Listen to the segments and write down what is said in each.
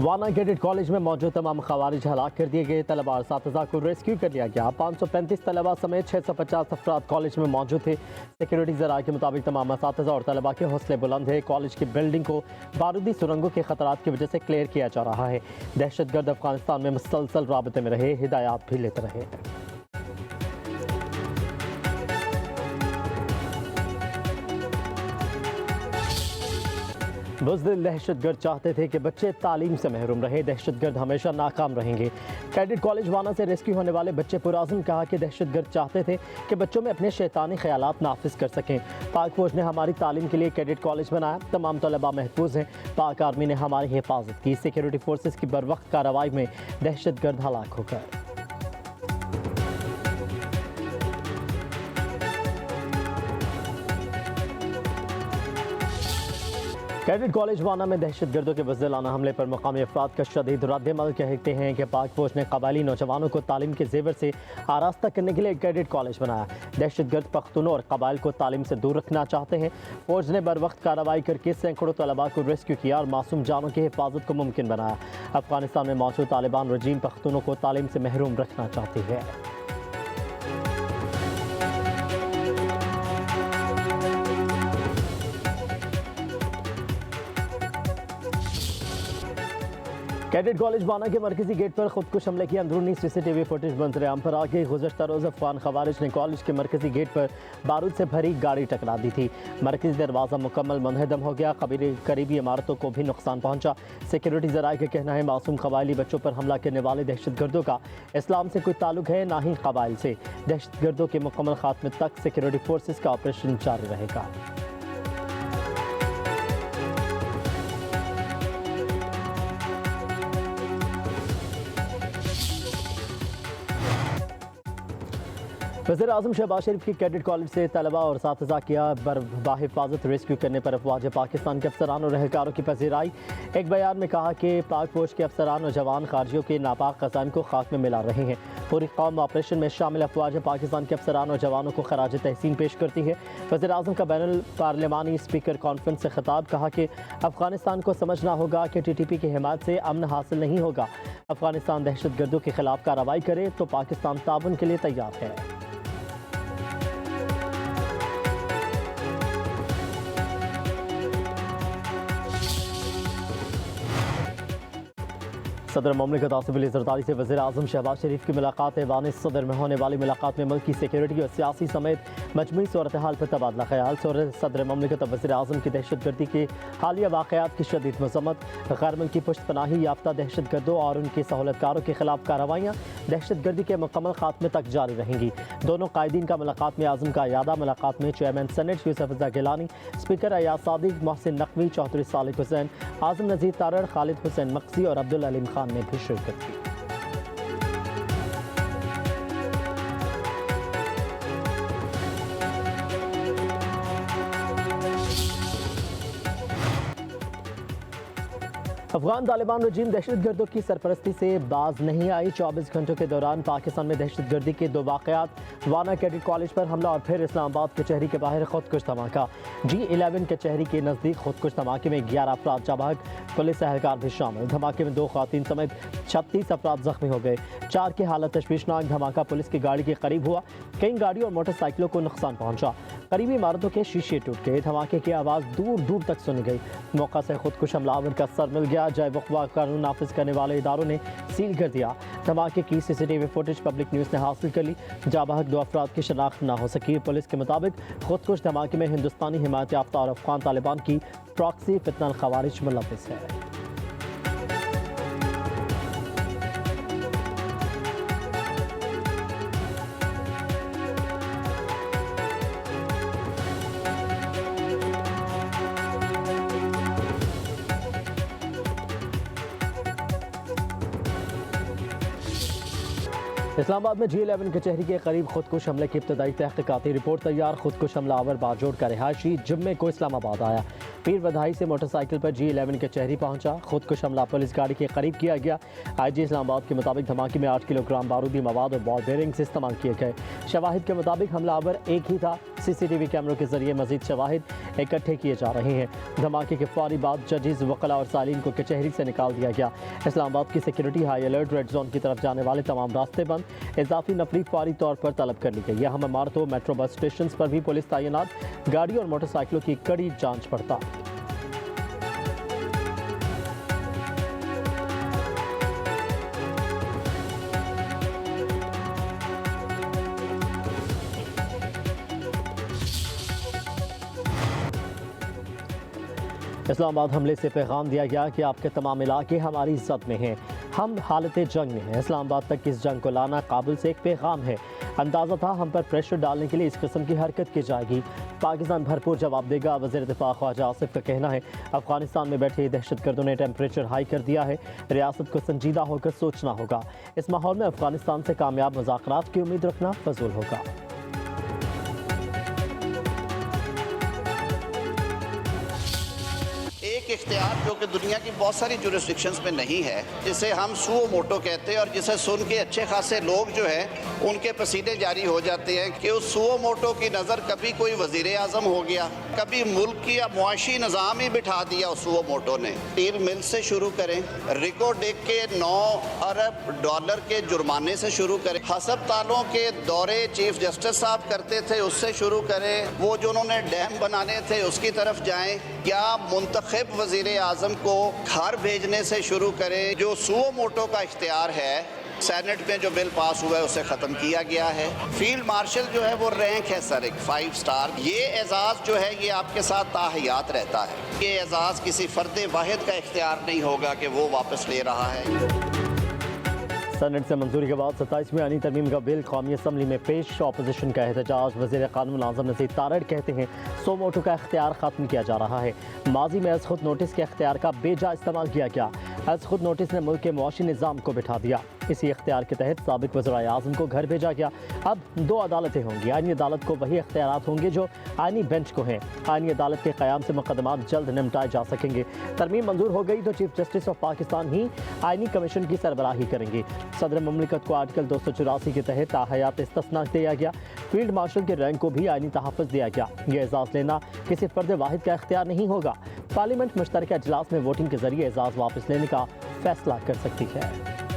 वाना cadet college में मौजूद तमाम खवारिज हलाक कर दिए गए। तलबा और साथीज़ा को रेस्क्यू कर लिया गया। 535 तलबा समेत 650 अफराद कॉलेज में मौजूद थे। सिक्योरिटी ज़राए के मुताबिक तमाम साथीज़ा और तलबा के हौसले बुलंद है। कॉलेज की बिल्डिंग को बारूदी सुरंगों के खतरात की वजह से क्लियर किया जा रहा है। दहशतगर्द अफगानिस्तान में मुसलसल राबते में रहे, हिदायत भी लेते रहे। बुज़दिल दहशतगर्द चाहते थे कि बच्चे तालीम से महरूम रहे। दहशतगर्द हमेशा नाकाम रहेंगे। कैडेट कॉलेज वाना से रेस्क्यू होने वाले बच्चे पुराज़म कहा कि दहशतगर्द चाहते थे कि बच्चों में अपने शैतानी ख्यालात नाफिज कर सकें। पाक फौज ने हमारी तालीम के लिए कैडेट कॉलेज बनाया। तमाम तलबा महफूज हैं। पाक आर्मी ने हमारी हिफाजत की। सिक्योरिटी फोर्सेस की बर वक्त कार्रवाई में दहशतगर्द हलाक हो गए। कैडेट कॉलेज वाना में दहशतगर्दों के बुज़दिलाना हमले पर मकामी अफराद का शदीद रद्द-ए-अमल कहते हैं कि पाक फौज ने कबायली नौजवानों को तालीम के जेवर से आरास्ता करने के लिए कैडेट कॉलेज बनाया। दहशतगर्द पख्तूनों और कबाइल को तालीम से दूर रखना चाहते हैं। फौज ने बर वक्त कार्रवाई करके सैकड़ों तलबा को रेस्क्यू किया और मासूम जानों की हिफाजत को मुमकिन बनाया। अफगानिस्तान में मौजूद तालिबान रजीम पख्तूनों को तालीम से महरूम रखना चाहती है। कैडेट कॉलेज वाना के मरकजी गेट पर खुदकुश हमले की अंदरूनी सीसीटीवी फुटेज मंजर-ए-आम पर आ गई। गुज़श्ता रोज़ अफगान खवारिज ने कॉलेज के मरकजी गेट पर बारूद से भरी गाड़ी टकरा दी थी। मरकजी दरवाज़ा मुकम्मल मुनहदम हो गया। करीबी इमारतों को भी नुकसान पहुंचा। सिक्योरिटी ज़राए का कहना है मासूम कबायली बच्चों पर हमला करने वाले दहशतगर्दों का इस्लाम से कोई ताल्लुक है, ना ही कबाइल से। दहशतगर्दों के मुकम्मल खात्मे तक सिक्योरिटी फोर्सेस का ऑपरेशन जारी रहेगा। वज़ीर-ए-आज़म शहबाज शरीफ की कैडेट कॉलेज से तलबा और साथीज़ा किया बाहिफाजत रेस्क्यू करने पर अफवाज पाकिस्तान के अफसरान और रहकारों की पजीराई। एक बयान में कहा कि पाक फौज के अफसरान और जवान खारजियों के नापाक कसाम को खाक में मिला रहे हैं। पूरी कौम ऑपरेशन में शामिल अफवाज पाकिस्तान के अफसरान और जवानों को खराज तहसीन पेश करती है। वज़ीर-ए-आज़म का बैनुल पार्लिमानी स्पीकर कॉन्फ्रेंस से खिताब कहा कि अफगानिस्तान को समझना होगा कि TTP की हिमायत से अमन हासिल नहीं होगा। अफगानिस्तान दहशतगर्दों के खिलाफ कार्रवाई करे तो पाकिस्तान ताउन के लिए तैयार है। सदर ममलिकत आसिफ अली ज़रदारी से वज़ीर-ए-आज़म शहबाज शरीफ की मुलाकात। ऐवान सदर में होने वाली मुलाकात में मुल्क की सिक्योरिटी और सियासी समेत मजमूई सूरत हाल पर तबादला ख्याल। सदर ममलिकत और वज़ीर-ए-आज़म की दहशतगर्दी के हालिया वाक़यात की शदीद मज़म्मत। गैर मुल्की पुश्तपनाही याफ्ता दहशतगर्दों और उनके सहूलतकारों के खिलाफ कार्रवाइयाँ दहशतगर्दी के मुकम्मल खात्मे तक जारी रहेंगी। दोनों कायदीन का मुलाकात में आज़म का यादा। मुलाकात में चेयरमैन सेनेट यूसुफ रज़ा गिलानी, स्पीकर अयाज सादिक, मोहसिन नकवी, चौधरी सालिक हुसैन, आज़म नज़ीर तारड़, खालिद हुसैन मक्सी और अब्दुल अलीम खान ने भी शिरकत की। अफगान तालिबान रजीम दहशतगर्दों की सरपरस्ती से बाज नहीं आई। 24 घंटों के दौरान पाकिस्तान में दहशतगर्दी के 2 वाक़यात। वाना कैडेट कॉलेज पर हमला और फिर इस्लामाबाद कचहरी के बाहर खुदकुश धमाका। G11 कचहरी के नज़दीक खुदकुश धमाके में 11 अफराद जाबाग, पुलिस एहलकार भी शामिल। धमाके में 2 ख़वातीन समेत 36 अफराद जख्मी हो गए। 4 की हालत तशवीशनाक। धमाका पुलिस की गाड़ी के करीब हुआ। कई गाड़ियों और मोटरसाइकिलों को नुकसान पहुंचा। करीबी इमारतों के शीशे टूट गए। धमाके की आवाज़ दूर दूर तक सुनी गई। मौका से खुदकुश हमलावर का सर मिल गया। जय वक़्फ़ा कानून नाफिज करने वाले इदारों ने सील कर दिया। धमाके की CCTV फुटेज पब्लिक न्यूज़ ने हासिल कर ली। जाबाहक 2 अफराद की शनाख्त ना हो सकी। पुलिस के मुताबिक खुदकुश धमाके में हिंदुस्तानी हिमायत याफ्ता और अफगान तालिबान की प्रॉक्सी फितनल खवारिज मुलव्विस है। इस्लामाबाद में G11 कचहरी के करीब खुदकुश हमले की इब्तदाई तहकीकाती रिपोर्ट तैयार। खुदकुश हमलावर बाजोड़ का रिहायशी जुम्मे को इस्लामाबाद आया। पीर बधाई से मोटरसाइकिल पर G11 कचहरी पहुंचा। खुदकुश हमला पुलिस गाड़ी के करीब किया गया। IG इस्लामाबाद के मुताबिक धमाके में 8 किलोग्राम बारूदी मवाद और बॉल बेरिंग्स इस्तेमाल किए गए। शवाहिद के मुताबिक हमलावर एक ही था। CCTV कैमरों के जरिए मजीद शवाहिद इकट्ठे किए जा रहे हैं। धमाके के फौरी बाद जजेस, वकला और सालीन को कचहरी से निकाल दिया गया। इस्लामाबाद की security high alert, red zone की तरफ जाने वाले तमाम रास्ते बंद। इजाफी नफरी फौरी तौर पर तलब कर ली गई। अहम इमारतों, मेट्रो बस स्टेशन पर भी पुलिस तैनात। गाड़ी और मोटरसाइकिलों की कड़ी जांच पड़ताल। इस्लामाबाद हमले से पैगाम दिया गया कि आपके तमाम इलाके हमारी इज्जत में हैं, हम हालत जंग में हैं। इस्लामाबाद तक इस जंग को लाना काबुल से एक पैगाम है। अंदाज़ा था हम पर प्रेशर डालने के लिए इस किस्म की हरकत की जाएगी। पाकिस्तान भरपूर जवाब देगा। वज़ीर दिफ़ा ख्वाजा आसिफ का कहना है अफगानिस्तान में बैठे दहशतगर्दों ने टेम्परेचर हाई कर दिया है। रियासत को संजीदा होकर सोचना होगा। इस माहौल में अफगानिस्तान से कामयाब मुज़ाकरात की उम्मीद रखना फजूल होगा। एक इख्तियार जो कि दुनिया की बहुत सारी जुरिस्डिक्शंस में नहीं है, जिसे हम सुओ मोटो कहते हैं और जिसे सुन के अच्छे खासे लोग जो है उनके पसीने जारी हो जाते हैं कि उस सुओ मोटो की नज़र कभी कोई वज़ीर आज़म हो गया, कभी मुल्क की या मुआशी निज़ाम ही बिठा दिया उस सुओ मोटो ने। स्टील मिल से शुरू करें, रिको डेक के 9 अरब डॉलर के जुर्माने से शुरू करें, हस्पतालों के दौरे चीफ जस्टिस साहब करते थे उससे शुरू करें, वो जो उन्होंने डैम बनाने थे उसकी तरफ जाएं, क्या मुंतखब वज़ीर आज़म को घर भेजने से शुरू करें। जो सुओ मोटो का इख्तियार है, सेनेट में जो बिल पास हुआ है उसे ख़त्म किया गया है। फील्ड मार्शल जो है वो रैंक है सर, एक 5 स्टार। ये एजाज़ जो है ये आपके साथ ताहयात रहता है। ये एजाज़ किसी फ़र्द वाहिद का इख्तियार नहीं होगा कि वो वापस ले रहा है। सेनेट से मंजूरी के बाद 27वीं आईनी तरमीम का बिल कौमी असम्बली में पेश। अपोजिशन का एहतजाज। वज़ीर क़ानून आज़म नज़ीर तारड़ कहते हैं सो मोटो का इख्तियार ख़त्म किया जा रहा है। माजी में अज़ खुद नोटिस के इख्तियार का बेजा इस्तेमाल किया गया। अज़ खुद नोटिस ने मुल्क के मुआशी निज़ाम को बिठा दिया। इसी इख्तियार के तहत साबिक़ वज़ीर आज़म को घर भेजा गया। अब 2 अदालतें होंगी। आईनी अदालत को वही इख्तियारात होंगे जो आईनी बेंच को हैं। आईनी अदालत के क़याम से मुकदमात जल्द निपटाए जा सकेंगे। तरमीम मंजूर हो गई तो चीफ जस्टिस ऑफ पाकिस्तान ही आईनी कमीशन की सरबराही करेंगे। सदर मुमलिकत को आर्टिकल 284 के तहत ताहयात इस्तिस्ना दिया गया। फील्ड मार्शल के रैंक को भी आईनी तहफ़्फ़ुज़ दिया गया। यह एजाज़ लेना किसी फ़र्द वाहिद का इख्तियार नहीं होगा। पार्लियामेंट मुश्तरका इजलास में वोटिंग के जरिए एजाज़ वापस लेने का फैसला कर सकती है।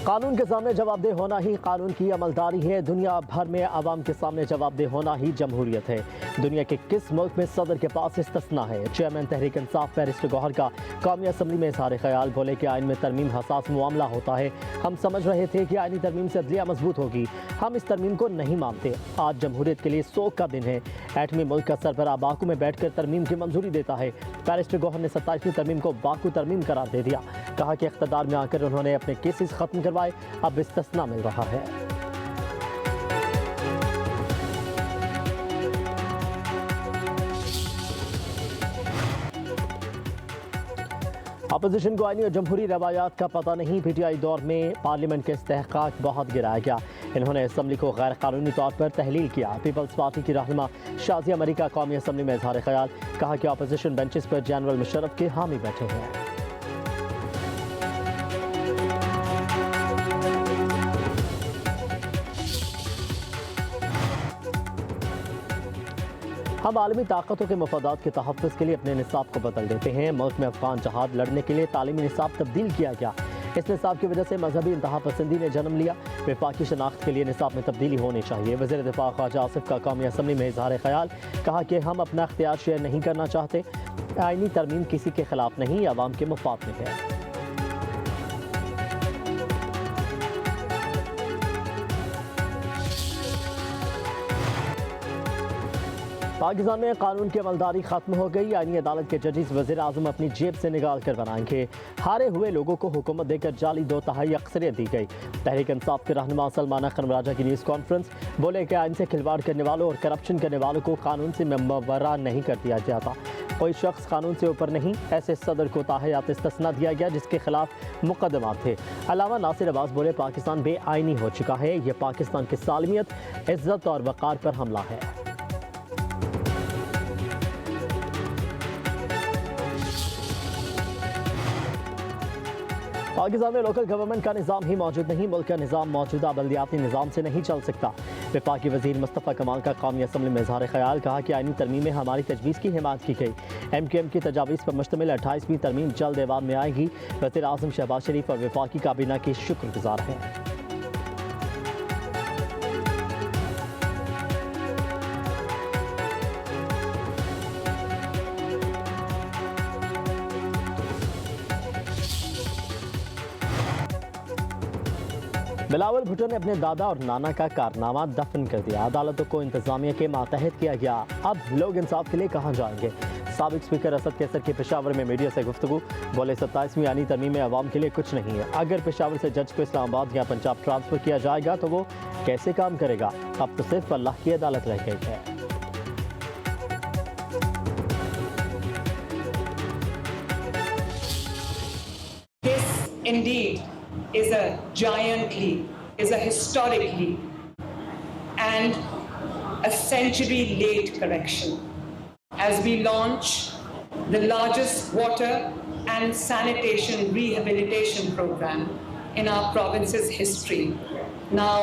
कानून के सामने जवाबदेह होना ही कानून की अमलदारी है। दुनिया भर में आवाम के सामने जवाबदेह होना ही जमहूरियत है। दुनिया के किस मुल्क में सदर के पास इस्तिस्ना है। चेयरमैन तहरीक इंसाफ बैरिस्टर गौहर का कौमी असम्बली में इज़हार ख़याल। बोले कि आइन में तरमीम हसास मामला होता है। हम समझ रहे थे कि आइनी तरमीम से अदलिया मजबूत होगी, हम इस तरमीम को नहीं मानते। आज जमहूरियत के लिए सोग का दिन है। एटमी मुल्क का सरबराह बाकू में बैठकर तरमीम की मंजूरी देता है। बैरिस्टर गौहर ने 27वीं तरमीम को बाकू तरमीम करार दे दिया। कहा कि इख्तिदार में आकर उन्होंने अपने केसेस खत्म करवाए, अब इस्तिस्ना मिल रहा है। अपोजिशन को आईनी और जमहूरी रवायात का पता नहीं। PTI दौर में पार्लियामेंट के इस्तेहकाक बहुत गिराया गया। इन्होंने असम्बली को गैर कानूनी तौर पर तहलील किया। पीपल्स पार्टी की रहनुमा शाजिया मरी का कौमी असम्बली में इज़हार ख़याल। कहा कि अपोजिशन बेंचेस पर जनरल मुशर्रफ के हामी बैठे हैं। हम आलमी ताकतों के मफादात के तहफ़्फ़ुज़ के लिए अपने निसाब को बदल देते हैं। मुल्क में अफ़गान जहाद लड़ने के लिए तालीमी निसाब तब्दील किया गया। इस निसाब की वजह से मजहबी इंतहा पसंदी ने जन्म लिया। वफाकी शनाख्त के लिए निसाब में तब्दीली होनी चाहिए। वज़ीर दिफ़ा ख्वाजा आसिफ का कौमी असम्बली में इज़हार ख़याल। कहा कि हम अपना इख्तियार शेयर नहीं करना चाहते। आईनी तरमीम किसी के खिलाफ नहीं, आवाम के मफाद में है। पाकिस्तान में कानून की अमलदारी खत्म हो गई। आईनी अदालत के जजेस वज़ीर आज़म अपनी जेब से निकाल कर बनाएंगे। हारे हुए लोगों को हुकूमत देकर जाली 2/3 अक्सरियत दी गई। तहरीक इंसाफ के रहनुमा सलमान अख्तर राजा की न्यूज़ कॉन्फ्रेंस, बोले कि आइन से खिलवाड़ करने वालों और करप्शन करने वालों को कानून से मुबर्रा नहीं कर दिया जाता। कोई शख्स कानून से ऊपर नहीं, ऐसे सदर को ताहयात इस्तिस्ना दिया गया जिसके खिलाफ मुकदमात थे। अलामा नासिर अब्बास बोले पाकिस्तान बेआइनी हो चुका है, यह पाकिस्तान की सालमियत, इज्जत और वक़ार पर हमला है। पाकिस्तान में लोकल गवर्नमेंट का निज़ाम ही मौजूद नहीं, मुल्क का निज़ाम मौजूदा बल्दियाती निज़ाम से नहीं चल सकता। वफाकी वज़ीर मुस्तफ़ा कमाल का कौमी असम्बली में इज़हार ख्याल, कहा कि आइनी तरमीम में हमारी तजवीज़ की हिमायत की गई। MQM की तजावीज़ पर मुश्तमिल 28वीं तरमीम जल्द ऐवान में आएगी। वज़ीर आज़म शहबाज शरीफ और वफाकी काबीना की शुक्रगुजार हैं। बिलावल भुट्टो ने अपने दादा और नाना का कारनामा दफन कर दिया। अदालतों को इंतजामिया के मातहत किया गया। अब लोग इंसाफ के लिए कहाँ जाएंगे? साबिक स्पीकर असद कैसर के पेशावर में मीडिया से गुफ्तगू, बोले 27वीं आनी तरमीम में अवाम के लिए कुछ नहीं है। अगर पेशावर से जज को इस्लामाबाद या पंजाब ट्रांसफर किया जाएगा तो वो कैसे काम करेगा? अब तो सिर्फ अल्लाह की अदालत रह गई है। Indeed is a giant leap, is a historic leap, and a century late correction as we launch the largest water and sanitation rehabilitation program in our province's history, now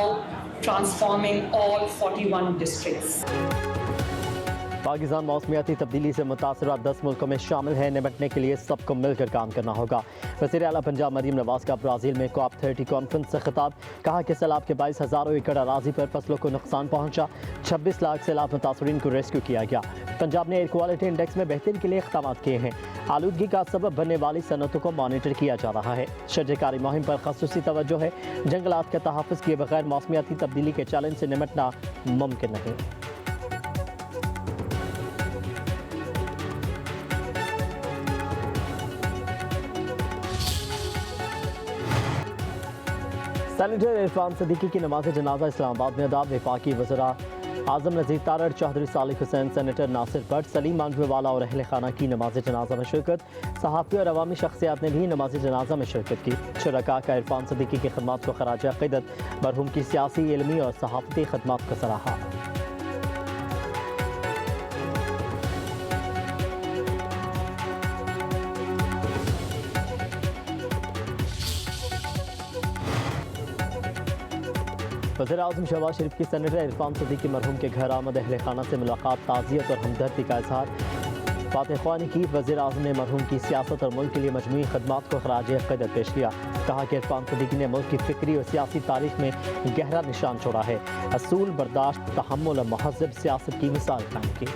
transforming all 41 districts. Pakistan मौसमियाती तब्दीली से मुतासरा 10 मुल्कों में शामिल है। निपटने के लिए सबको मिलकर काम करना होगा। वज़ीर आला पंजाब मरीम नवाज का ब्राज़ील में COP30 कॉन्फ्रेंस से खिताब, कहा कि सैलाब के बाइस हज़ारों एकड़ अराजी पर फसलों को नुकसान पहुंचा। 26 लाख सैलाब मुतासरीन को रेस्क्यू किया गया। पंजाब ने एयर क्वालिटी इंडेक्स में बेहतरी के लिए इक़दाम किए हैं। आलूदगी का सबब बनने वाली सनतों को मॉनिटर किया जा रहा है। शजरकारी मुहिम पर ख़ासूसी तवज्जो है। जंगलात के तहफ़्फ़ुज़ किए बगैर मौसमियाती तब्दीली के चैलेंज से निपटना मुमकिन नहीं। सेनेटर इरफान सदीकी की नमाज जनाजा इस्लामाबाद में अदा। वफाकी वज़रा आज़म नज़ीर तारड़, चौधरी सालिक हुसैन, सेनेटर नासिर भट्ट, सलीम मांझवेवाला और अहले खाना की नमाज जनाजा में शिरकत। सहाफ़ी और अवामी शख्सियात ने भी नमाज जनाजा में शिरकत की। शुरका का इरफान सदीकी की खदमात को खराज अक़ीदत, मरहूम की सियासी, इल्मी और सहाफ़ती खदमात को सराहा। वज़ीर आज़म शहबाज शरीफ की सेनेटर इरफान सदीकी मरहूम के घर आमद, अहले खाना से मुलाकात, ताज़ियत और हमदर्दी का इज़हार। फातह ख्वानी की। वज़ीर आज़म ने मरहूम की सियासत और मुल्क के लिए मजमूई खदमात को खराज अक़ीदत पेश किया। कहा कि इरफान सदीकी ने मुल्क की फ़िक्री और सियासी तारीख में गहरा निशान छोड़ा है। असूल, बर्दाश्त, तहम्मुल और महज़ब सियासत की मिसाल कायम की।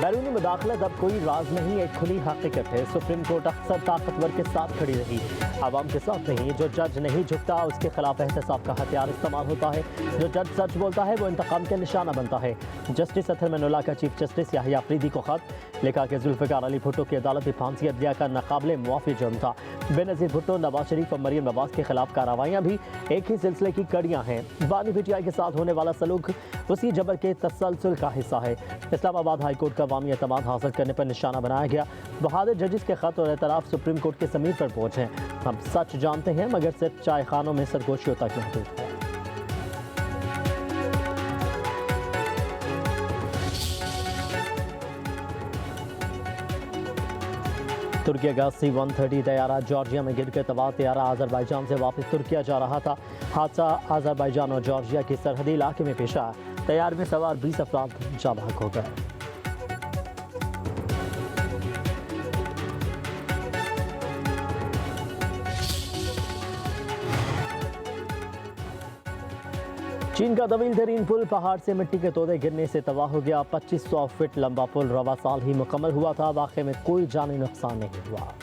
बैरूनी मुदाखलत अब कोई राज नहीं, एक खुली हकीकत है। सुप्रीम कोर्ट अक्सर ताकतवर के साथ खड़ी रही, आवाम के साथ नहीं। जो जज नहीं झुकता उसके खिलाफ एहतसाब का हथियार इस्तेमाल होता है। जो जज सच बोलता है वो इंतकाम का निशाना बनता है। जस्टिस अतहर मनोल्लाह का चीफ जस्टिस याहिया अफरीदी को खत लिखा कि जुल्फ़िकार अली भुट्टो की अदालती फांसी अदलिया का नाकाबिले मुआफ़ी जुर्म था। बेनज़ीर भुट्टो, नवाज शरीफ और मरीम नवाज के खिलाफ कार्रवाइयाँ भी एक ही सिलसिले की कड़ियाँ हैं। बानी PTI के साथ होने वाला सलूक उसी जबर के तसलसल का हिस्सा है। इस्लामाबाद हाई कोर्ट का अवामी एतमाद हासिल करने पर निशाना बनाया गया। बहादुर जजेस के खत और एतराफ़ सुप्रीम कोर्ट के ज़मीर पर बोझ हैं। हम सच जानते हैं मगर सिर्फ चाय खानों में सरगोशियों तक महदूद है। तुर्की का C-130 तैयारा जॉर्जिया में गिर के तबाह। तैयारा अजरबैजान से वापस तुर्किया जा रहा था। हादसा अजरबैजान और जॉर्जिया के सरहदी इलाके में पेश आया। तैयार में सवार 20 अफराद जाबाक हो गए। चीन का तवील तरीन पुल पहाड़ से मिट्टी के तोड़े गिरने से तबाह हो गया। 2500 फीट लंबा पुल रवा साल ही मुकम्मल हुआ था। वाक़े में कोई जानी नुकसान नहीं हुआ।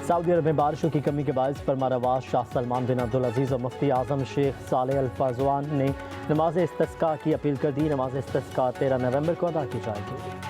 सऊदी अरब में बारिशों की कमी के बायस फरमारवाज शाह सलमान बिन अब्दुल अजीज़ और मुफ्ती आज़म शेख सालेह अल फज़वान ने नमाज इस्तिस्का की अपील कर दी। नमाज इस्तिस्का 13 नवंबर को अदा की जाएगी।